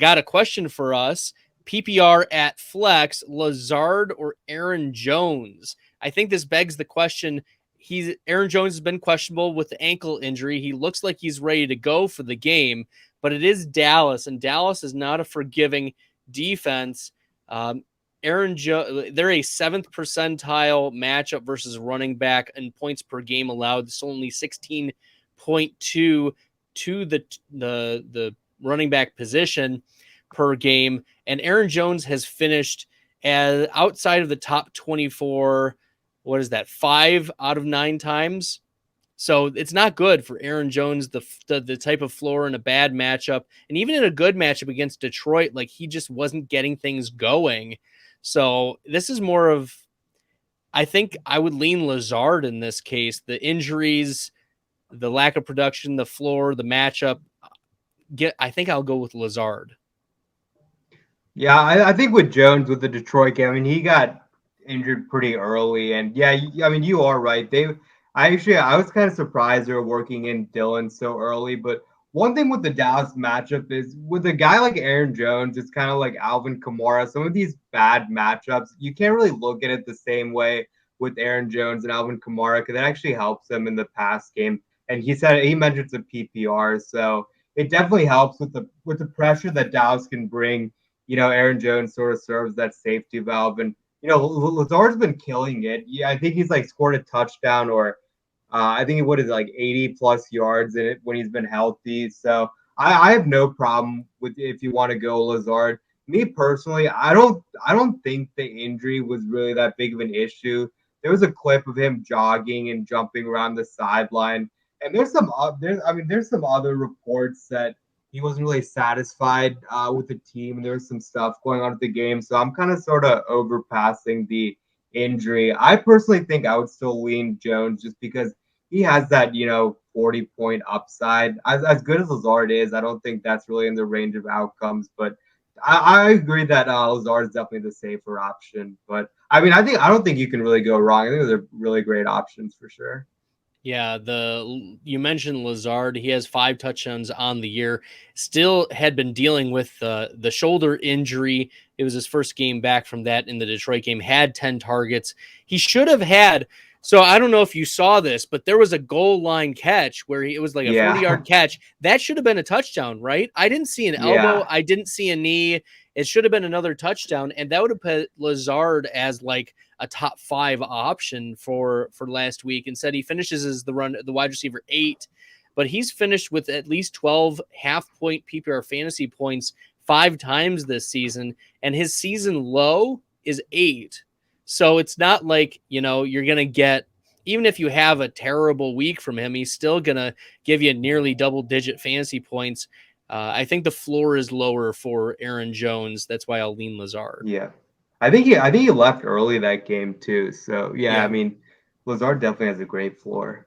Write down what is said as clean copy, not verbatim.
got a question for us. PPR at flex, Lazard or Aaron Jones? I think this begs the question. Aaron Jones has been questionable with the ankle injury. He looks like he's ready to go for the game, but it is Dallas, and Dallas is not a forgiving defense. Aaron Jones, they're a 7th percentile matchup versus running back in points per game allowed. It's only 16.2 to the running back position per game. And Aaron Jones has finished as outside of the top 24. What is that? 5 out of 9 times. So it's not good for Aaron Jones, the type of floor in a bad matchup. And even in a good matchup against Detroit, like he just wasn't getting things going. So this is more of, I think I would lean Lazard in this case. The injuries, the lack of production, the floor, the matchup. I think I'll go with Lazard. Yeah, I think with Jones with the Detroit game, I mean, he got injured pretty early, and yeah, I mean, you are right. I was kind of surprised they were working in Dylan so early. But one thing with the Dallas matchup is with a guy like Aaron Jones, it's kind of like Alvin Kamara. Some of these bad matchups, you can't really look at it the same way with Aaron Jones and Alvin Kamara because it actually helps them in the pass game. And he mentioned some PPR, so it definitely helps with the pressure that Dallas can bring. Aaron Jones sort of serves that safety valve. And, Lazard's been killing it. Yeah, I think he's like scored a touchdown or I think what is it, like 80 plus yards in it when he's been healthy. So I have no problem with if you want to go Lazard. Me personally, I don't think the injury was really that big of an issue. There was a clip of him jogging and jumping around the sideline. And there's some other reports that he wasn't really satisfied with the team. There was some stuff going on at the game. So I'm kind of sort of overpassing the injury. I personally think I would still lean Jones just because he has that, 40-point upside. As good as Lazard is, I don't think that's really in the range of outcomes. But I agree that Lazard is definitely the safer option. But I mean, I don't think you can really go wrong. I think those are really great options for sure. Yeah, you mentioned Lazard. He has 5 touchdowns on the year. Still had been dealing with the shoulder injury. It was his first game back from that in the Detroit game. Had 10 targets. He should have had. So I don't know if you saw this, but there was a goal line catch where it was like a 40-yard catch. That should have been a touchdown, right? I didn't see an elbow. I didn't see a knee. It should have been another touchdown, and that would have put Lazard as like a top 5 option for last week. Instead, he finishes as the wide receiver 8, but he's finished with at least 12 half-point PPR fantasy points 5 times this season, and his season low is 8. So it's not like, you're going to get, even if you have a terrible week from him, he's still going to give you nearly double-digit fantasy points. I think the floor is lower for Aaron Jones. That's why I'll lean Lazard. Yeah. I think he left early that game too. So yeah. I mean, Lazard definitely has a great floor.